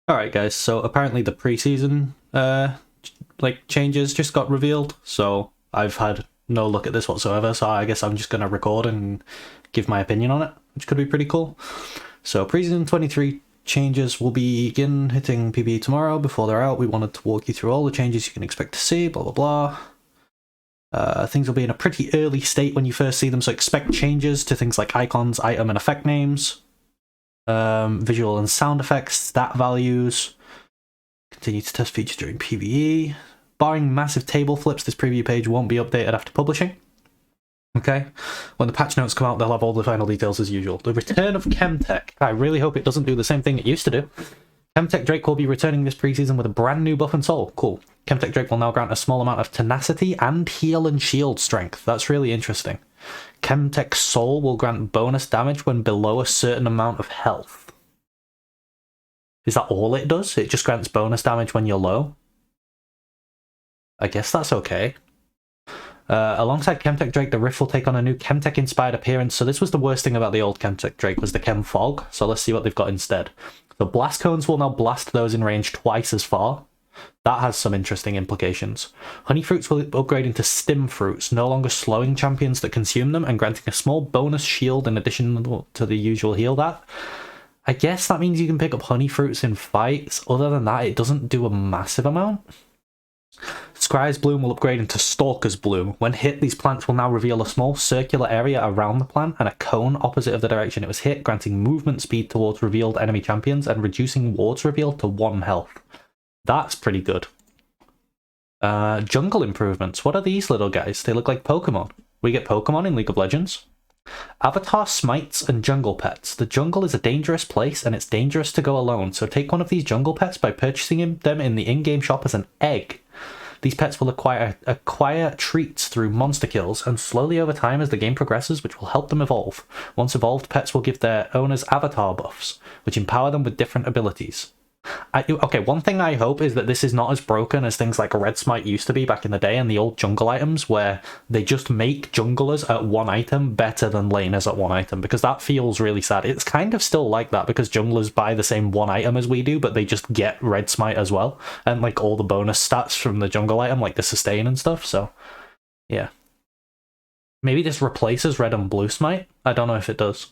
Alright guys, so apparently the preseason changes just got revealed, so I've had no look at this whatsoever, so I guess I'm just gonna record and give my opinion on it, which could be pretty cool. So preseason 23 changes will begin hitting PvE tomorrow. Before they're out, we wanted to walk you through all the changes you can expect to see, blah blah blah. Things will be in a pretty early state when you first see them, so expect changes to things like icons, item and effect names. Visual and sound effects, stat values. Continue to test features during PvE. Barring massive table flips, this preview page won't be updated after publishing. Okay, when the patch notes come out, they'll have all the final details as usual. The return of Chemtech. I really hope it doesn't do the same thing it used to do. Chemtech Drake will be returning this preseason with a brand new buff and soul. Cool. Chemtech Drake will now grant a small amount of tenacity and heal and shield strength. That's really interesting. Chemtech Soul will grant bonus damage when below a certain amount of health. Is that all it does? It just grants bonus damage when you're low? I guess that's okay. Alongside Chemtech Drake, the Rift will take on a new Chemtech-inspired appearance. So this was the worst thing about the old Chemtech Drake, was the Chem Fog. So let's see what they've got instead. The Blast Cones will now blast those in range twice as far. That has some interesting implications. Honey Fruits will upgrade into Stim Fruits, no longer slowing champions that consume them and granting a small bonus shield in addition to the usual heal that. I guess that means you can pick up Honey Fruits in fights. Other than that, it doesn't do a massive amount. Scry's Bloom will upgrade into Stalker's Bloom. When hit, these plants will now reveal a small circular area around the plant and a cone opposite of the direction it was hit, granting movement speed towards revealed enemy champions and reducing wards revealed to 1 health. That's pretty good. Jungle improvements. What are these little guys? They look like Pokemon. We get Pokemon in League of Legends. Avatar Smites and Jungle Pets. The jungle is a dangerous place and it's dangerous to go alone, so take one of these jungle pets by purchasing them in the in-game shop as an egg. These pets will acquire treats through monster kills and slowly over time as the game progresses, which will help them evolve. Once evolved, pets will give their owners avatar buffs, which empower them with different abilities. Okay, one thing I hope is that this is not as broken as things like Red Smite used to be back in the day and the old jungle items, where they just make junglers at 1 item better than laners at 1 item, because that feels really sad. It's kind of still like that because junglers buy the same 1 item as we do, but they just get Red Smite as well, and like all the bonus stats from the jungle item, like the sustain and stuff, so yeah. Maybe this replaces Red and Blue Smite? I don't know if it does.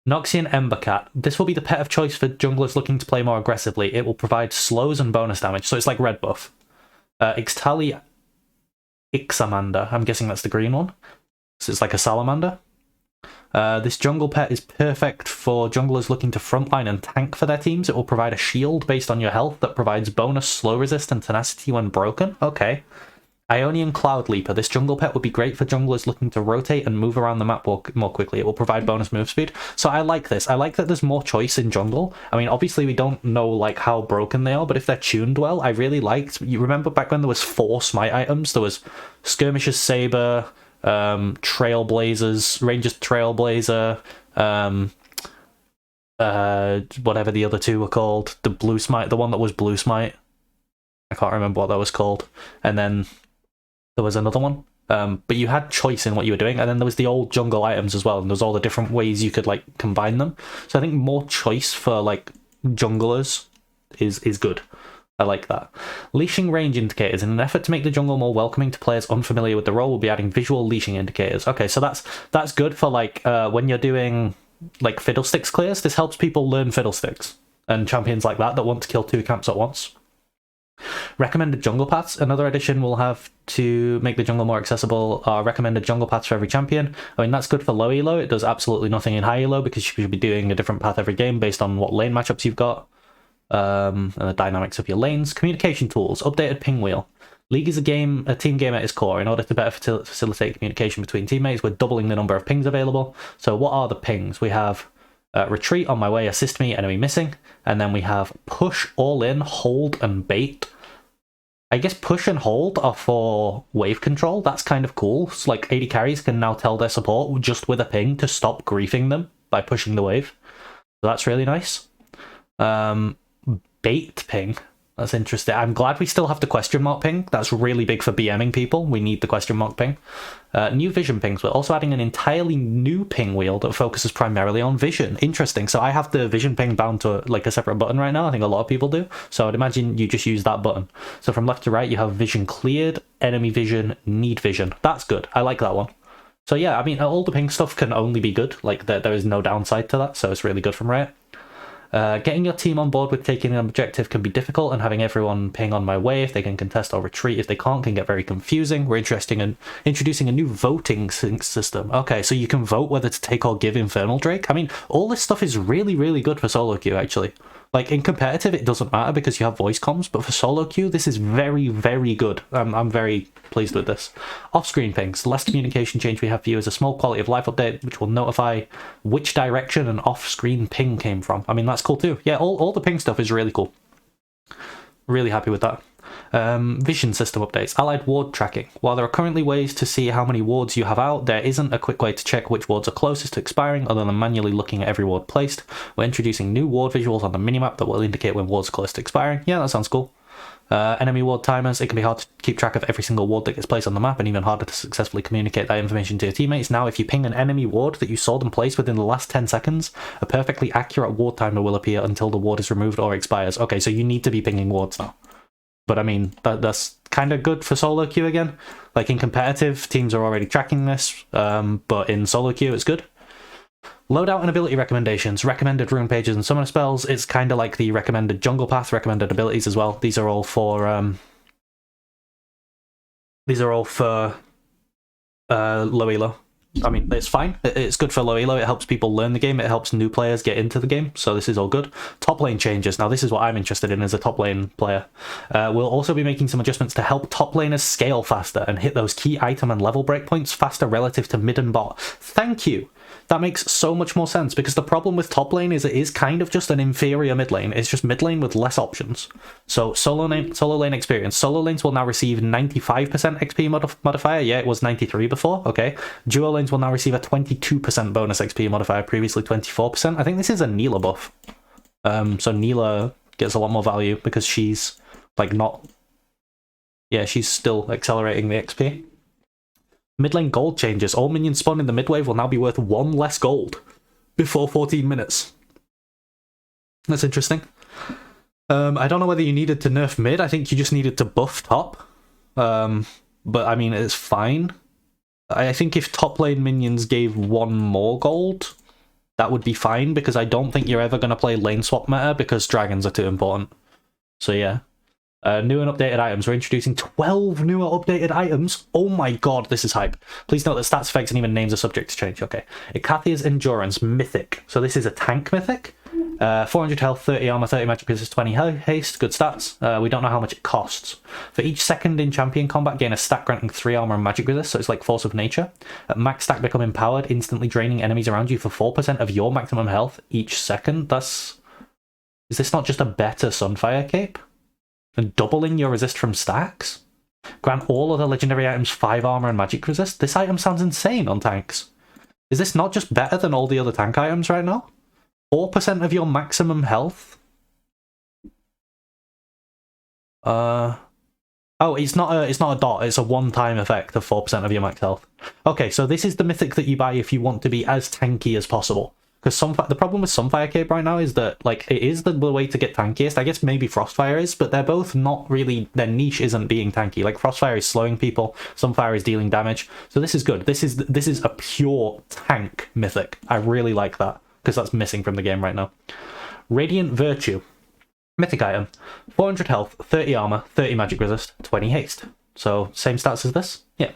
Noxian Embercat. This will be the pet of choice for junglers looking to play more aggressively. It will provide slows and bonus damage, so it's like red buff. Ixtali Ixamander. I'm guessing that's the green one. So it's like a salamander. This jungle pet is perfect for junglers looking to frontline and tank for their teams. It will provide a shield based on your health that provides bonus slow resist and tenacity when broken. Okay. Ionian Cloud Leaper. This jungle pet would be great for junglers looking to rotate and move around the map more quickly. It will provide bonus move speed. So I like this. I like that there's more choice in jungle. I mean, obviously we don't know like how broken they are, but if they're tuned well, I really liked. You remember back when there was 4 smite items? There was Skirmisher's Saber, Trailblazers, Ranger's Trailblazer, whatever the other 2 were called. The Blue Smite, the one that was Blue Smite. I can't remember what that was called. And then there was another one, but you had choice in what you were doing, and then there was the old jungle items as well, and there's all the different ways you could like combine them. So I think more choice for like junglers is good. I like that. Leashing range indicators. In an effort to make the jungle more welcoming to players unfamiliar with the role, we'll be adding visual leashing indicators. Okay, so that's good for like when you're doing like Fiddlesticks clears. This helps people learn Fiddlesticks and champions like that want to kill 2 camps at once. Recommended jungle paths. Another addition will have to make the jungle more accessible are recommended jungle paths for every champion. I mean, that's good for low elo. It does absolutely nothing in high elo because you should be doing a different path every game based on what lane matchups you've got and the dynamics of your lanes. Communication tools. Updated ping wheel. League is a team game at its core. In order to better facilitate communication between teammates, we're doubling the number of pings available. So what are the pings? We have retreat, on my way, assist me, enemy missing. And then we have push, all in, hold, and bait. I guess push and hold are for wave control. That's kind of cool. So like AD carries can now tell their support just with a ping to stop griefing them by pushing the wave. So that's really nice. Bait ping. That's interesting. I'm glad we still have the question mark ping. That's really big for BMing people. We need the question mark ping. New vision pings. We're also adding an entirely new ping wheel that focuses primarily on vision. Interesting. So I have the vision ping bound to like a separate button right now. I think a lot of people do. So I'd imagine you just use that button. So from left to right, you have vision cleared, enemy vision, need vision. That's good. I like that one. So yeah, I mean, all the ping stuff can only be good. Like there is no downside to that. So it's really good from Riot. Getting your team on board with taking an objective can be difficult, and having everyone ping on my way if they can contest or retreat if they can't can get very confusing. We're introducing a new voting system. Okay, so you can vote whether to take or give Infernal Drake. I mean, all this stuff is really, really good for solo queue, actually. Like, in competitive, it doesn't matter because you have voice comms, but for solo queue, this is very, very good. I'm very pleased with this. Off-screen pings. The last communication change we have for you is a small quality of life update, which will notify which direction an off-screen ping came from. I mean, that's cool too. Yeah, all the ping stuff is really cool. Really happy with that. Vision system updates. Allied ward tracking. While there are currently ways to see how many wards you have out, there isn't a quick way to check which wards are closest to expiring other than manually looking at every ward placed. We're introducing new ward visuals on the minimap that will indicate when wards are close to expiring. Yeah, that sounds cool. Enemy ward timers. It can be hard to keep track of every single ward that gets placed on the map, and even harder to successfully communicate that information to your teammates. Now, if you ping an enemy ward that you saw them place within the last 10 seconds, a perfectly accurate ward timer will appear until the ward is removed or expires. Okay, so you need to be pinging wards now. But I mean, that's kind of good for solo queue again. Like in competitive, teams are already tracking this, but in solo queue, it's good. Loadout and ability recommendations, recommended rune pages and summoner spells. It's kind of like the recommended jungle path, recommended abilities as well. These are all for low elo. I mean, it's fine. It's good for low elo. It helps people learn the game. It helps new players get into the game. So this is all good. Top lane changes. Now, this is what I'm interested in as a top lane player. We'll also be making some adjustments to help top laners scale faster and hit those key item and level breakpoints faster relative to mid and bot. Thank you. That makes so much more sense, because the problem with top lane is it is kind of just an inferior mid lane. It's just mid lane with less options. So solo lane experience. Solo lanes will now receive 95% XP modifier. Yeah, it was 93 before. Okay. Duo lanes will now receive a 22% bonus XP modifier, previously 24%. I think this is a Neela buff. So Neela gets a lot more value because she's like not... Yeah, she's still accelerating the XP. Mid lane gold changes. All minions spawned in the mid wave will now be worth 1 less gold before 14 minutes. That's interesting. I don't know whether you needed to nerf mid. I think you just needed to buff top. But I mean, it's fine. I think if top lane minions gave 1 more gold, that would be fine, because I don't think you're ever going to play lane swap meta because dragons are too important. So yeah. New and updated items. We're introducing 12 newer updated items. Oh my god, this is hype. Please note that stats, effects, and even names are subject to change. Okay. Ikathia's Endurance, Mythic. So this is a tank Mythic. 400 health, 30 armor, 30 magic resist, 20 haste. Good stats. We don't know how much it costs. For each second in champion combat, gain a stat granting 3 armor and magic resist, so it's like Force of Nature. At max stack, become empowered, instantly draining enemies around you for 4% of your maximum health each second. That's... Is this not just a better Sunfire cape? And doubling your resist from stacks? Grant all other legendary items 5 armor and magic resist? This item sounds insane on tanks. Is this not just better than all the other tank items right now? 4% of your maximum health? Oh, it's not a dot, it's a one-time effect of 4% of your max health. Okay, so this is the mythic that you buy if you want to be as tanky as possible. Because the problem with Sunfire Cape right now is that, like, it is the way to get tankiest. I guess maybe Frostfire is, but they're both not really... Their niche isn't being tanky. Like, Frostfire is slowing people, Sunfire is dealing damage. So this is good. This is a pure tank mythic. I really like that, because that's missing from the game right now. Radiant Virtue. Mythic item. 400 health, 30 armor, 30 magic resist, 20 haste. So, same stats as this? Yeah.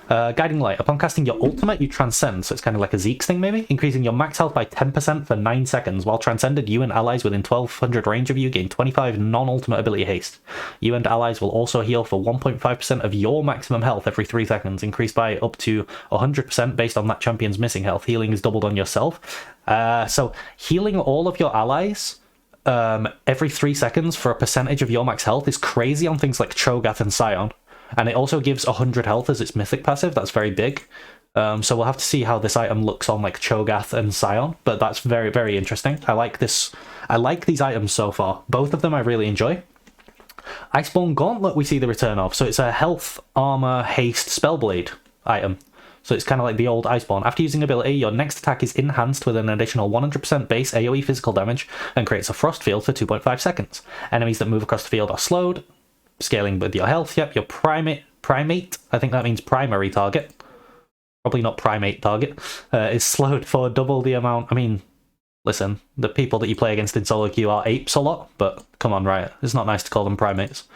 Guiding Light. Upon casting your ultimate, you transcend, so it's kind of like a Zeke's thing maybe, increasing your max health by 10% for 9 seconds. While transcended, you and allies within 1200 range of you gain 25 non-ultimate ability haste. You and allies will also heal for 1.5% of your maximum health every 3 seconds, increased by up to 100% based on that champion's missing health. Healing is doubled on yourself. So, healing all of your allies every 3 seconds for a percentage of your max health is crazy on things like Cho'Gath and Scion. And it also gives 100 health as its mythic passive. That's very big. So we'll have to see how this item looks on like Cho'Gath and Scion. But that's very, very interesting. I like this. I like these items so far. Both of them I really enjoy. Iceborne Gauntlet we see the return of. So it's a health, armor, haste, spellblade item. So it's kind of like the old Iceborne. After using ability, your next attack is enhanced with an additional 100% base AoE physical damage and creates a frost field for 2.5 seconds. Enemies that move across the field are slowed, scaling with your health. Yep, your primate, I think that means primary target. Probably not primate target. Is slowed for double the amount. I mean, listen, the people that you play against in solo queue are apes a lot, but come on, right? It's not nice to call them primates.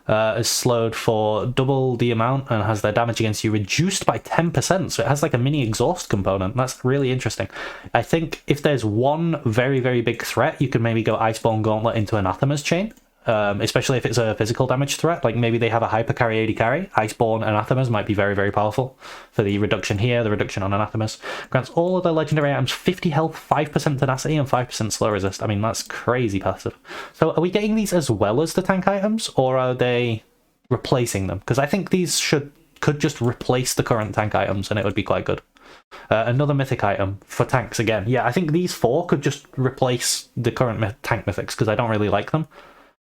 Is slowed for double the amount and has their damage against you reduced by 10%, so it has like a mini exhaust component. That's really interesting. I think if there's one very, very big threat, you could maybe go Iceborne Gauntlet into Anathema's chain. Especially if it's a physical damage threat, like maybe they have a hyper carry AD carry. Iceborne Anathemas might be very, very powerful for the reduction here, the reduction on Anathemas. Grants all of the legendary items 50 health, 5% tenacity, and 5% slow resist. I mean, that's crazy passive. So are we getting these as well as the tank items, or are they replacing them? Because I think these could just replace the current tank items, and it would be quite good. Another mythic item for tanks again. Yeah, I think these four could just replace the current tank mythics, because I don't really like them.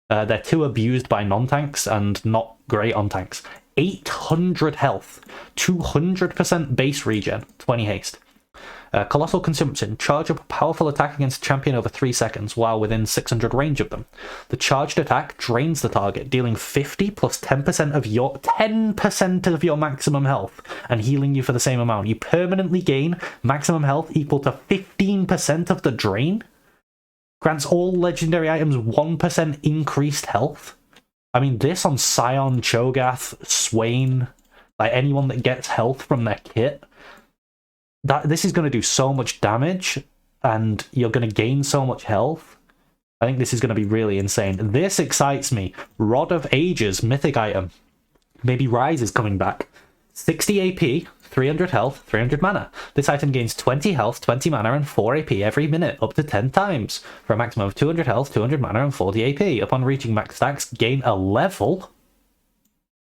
They're too abused by non-tanks and not great on tanks. 800 health, 200% base regen, 20 haste. Colossal Consumption. Charge up a powerful attack against a champion over 3 seconds while within 600 range of them. The charged attack drains the target, dealing 50 plus 10% of your maximum health and healing you for the same amount. You permanently gain maximum health equal to 15% of the drain. Grants all legendary items 1% increased health. I mean, this on Scion, Cho'Gath, Swain, like anyone that gets health from their kit, this is going to do so much damage, and you're going to gain so much health. I think this is going to be really insane. This excites me. Rod of Ages, mythic item. Maybe Rise is coming back. 60 AP, 300 health, 300 mana. This item gains 20 health, 20 mana, and 4 AP every minute, up to 10 times, for a maximum of 200 health, 200 mana, and 40 AP. Upon reaching max stacks, gain a level.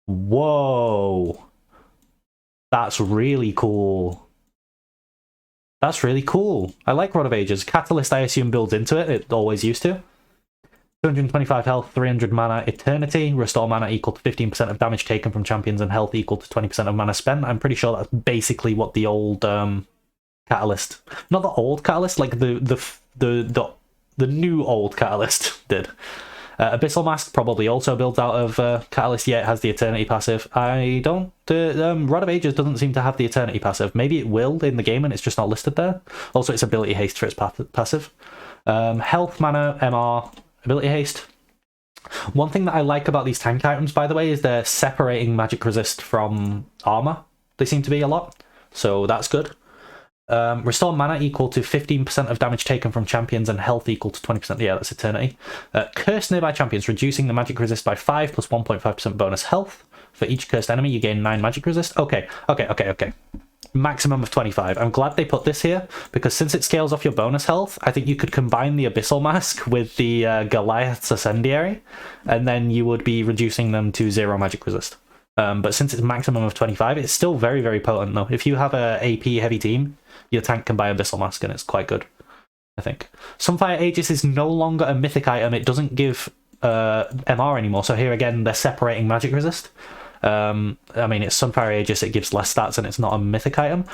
Whoa. That's really cool. That's really cool. I like Rod of Ages. Catalyst, I assume, builds into it. It always used to. 225 health, 300 mana, Eternity, restore mana equal to 15% of damage taken from champions and health equal to 20% of mana spent. I'm pretty sure that's basically what the old Catalyst, not the old Catalyst, like the new old Catalyst did. Abyssal Mask probably also builds out of Catalyst, yet it has the Eternity passive. I don't... Rod of Ages doesn't seem to have the Eternity passive. Maybe it will in the game and it's just not listed there. Also, it's ability haste for its passive. Health, mana, MR... ability haste. One thing that I like about these tank items, by the way, is they're separating magic resist from armor. They seem to be a lot, so that's good. Restore mana equal to 15% of damage taken from champions and health equal to 20%. Yeah, that's Eternity. Curse nearby champions, reducing the magic resist by 5 plus 1.5% bonus health. For each cursed enemy, you gain 9 magic resist. Okay. Maximum of 25. I'm glad they put this here, because since it scales off your bonus health, I think you could combine the Abyssal Mask with the Goliath's Ascendiary, and then you would be reducing them to 0 magic resist. But since it's maximum of 25, it's still very, very potent, though. If you have a AP heavy team, your tank can buy Abyssal Mask, and it's quite good, I think. Sunfire Aegis is no longer a mythic item. It doesn't give MR anymore, so here again, they're separating magic resist. I mean, it's Sunfire Aegis, it gives less stats, and it's not a mythic item.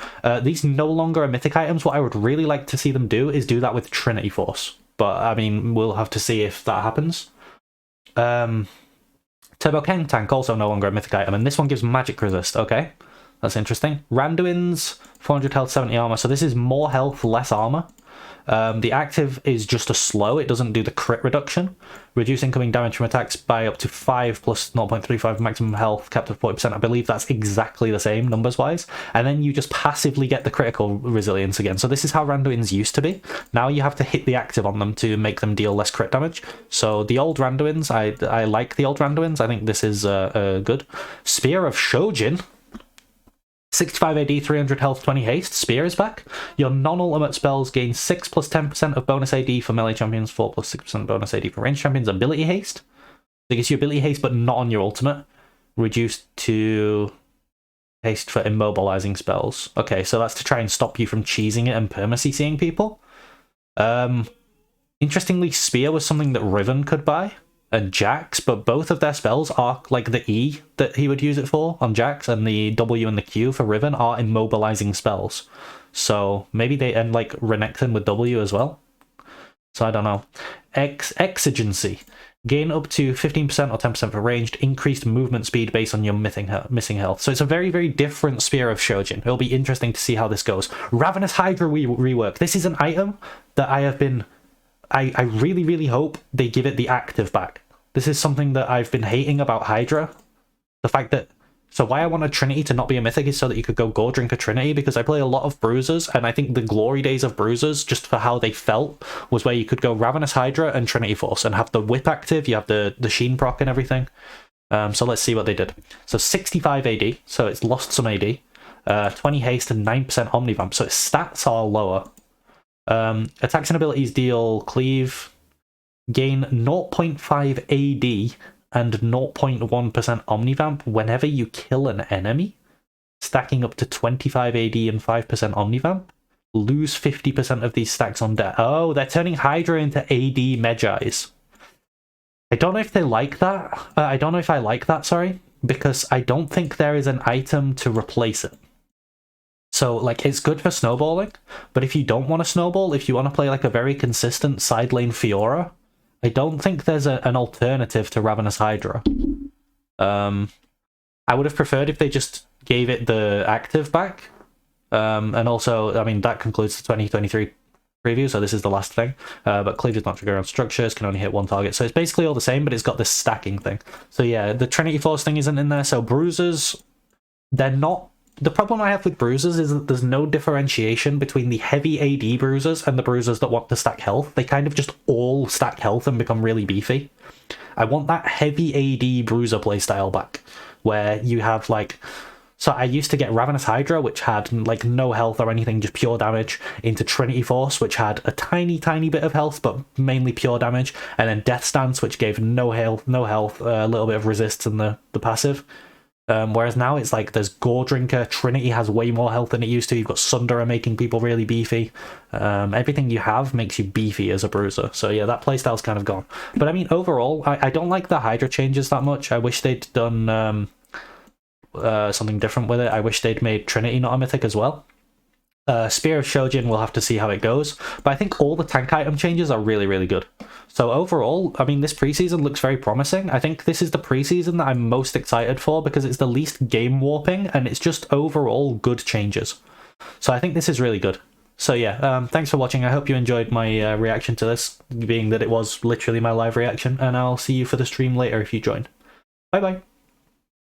These no longer are mythic items. What I would really like to see them do is do that with Trinity Force. But, I mean, we'll have to see if that happens. Turbo Chemtech, also no longer a mythic item, and this one gives magic resist. Okay, that's interesting. Randuin's 400 health, 70 armor. So this is more health, less armor. The active is just a slow, it doesn't do the crit reduction. Reduce incoming damage from attacks by up to 5 plus 0.35 maximum health, capped at 40%. I believe that's exactly the same numbers wise. And then you just passively get the critical resilience again. So this is how Randuin's used to be. Now you have to hit the active on them to make them deal less crit damage. So the old Randuins, I like the old Randuins. I think this is good. Spear of Shojin. 65 AD, 300 health, 20 haste. Spear is back. Your non-ultimate spells gain 6 plus 10% of bonus AD for melee champions, 4 plus 6% bonus AD for ranged champions. Ability haste. It gives you ability haste, but not on your ultimate. Reduced to haste for immobilizing spells. Okay, so that's to try and stop you from cheesing it and perma-CCing people. Interestingly, Spear was something that Riven could buy. and Jax, but both of their spells are like the E that he would use it for on Jax, and the W and the Q for Riven are immobilizing spells. So maybe they end like Renekton with W as well. So I don't know. Exigency. Gain up to 15% or 10% for ranged, increased movement speed based on your missing health. So it's a very, very different Spear of Shojin. It'll be interesting to see how this goes. Ravenous Hydra rework. This is an item that I have been... I really, really hope they give it the active back. This is something that I've been hating about Hydra. The fact that... So why I wanted Trinity to not be a mythic is so that you could go Gore Drinker Trinity, because I play a lot of Bruisers, and I think the glory days of Bruisers, just for how they felt, was where you could go Ravenous Hydra and Trinity Force and have the whip active, you have the Sheen proc and everything. So let's see what they did. So 65 AD, so it's lost some AD. 20 haste and 9% Omnivamp, so its stats are lower. Attacks and abilities deal cleave, gain 0.5 AD and 0.1% Omnivamp whenever you kill an enemy, stacking up to 25 AD and 5% Omnivamp. Lose 50% of these stacks on death. Oh, they're turning Hydra into AD Medjais. I don't know if they like that. I don't know if I like that, sorry, because I don't think there is an item to replace it. So, like, it's good for snowballing, but if you don't want to snowball, if you want to play, like, a very consistent side lane Fiora, I don't think there's an alternative to Ravenous Hydra. I would have preferred if they just gave it the active back. And also, I mean, that concludes the 2023 preview, so this is the last thing. But cleave does not trigger on structures, can only hit one target. So it's basically all the same, but it's got this stacking thing. So yeah, the Trinity Force thing isn't in there, so Bruisers, they're not... The problem I have with Bruisers is that there's no differentiation between the heavy AD Bruisers and the Bruisers that want to stack health. They kind of just all stack health and become really beefy. I want that heavy AD Bruiser playstyle back, where you have, like... So I used to get Ravenous Hydra, which had, like, no health or anything, just pure damage, into Trinity Force, which had a tiny, tiny bit of health, but mainly pure damage, and then Death Stance, which gave no health, a little bit of resists in the passive. Whereas now it's like there's Gore Drinker, Trinity has way more health than it used to, you've got Sunderer making people really beefy. Everything you have makes you beefy as a Bruiser. So yeah, that playstyle's kind of gone. But I mean, overall, I don't like the Hydra changes that much. I wish they'd done something different with it. I wish they'd made Trinity not a mythic as well. Spear of Shojin, we'll have to see how it goes. But I think all the tank item changes are really, really good. So overall, I mean, this preseason looks very promising. I think this is the preseason that I'm most excited for because it's the least game warping and it's just overall good changes. So I think this is really good. So yeah, thanks for watching. I hope you enjoyed my reaction to this, being that it was literally my live reaction. And I'll see you for the stream later if you join. Bye-bye.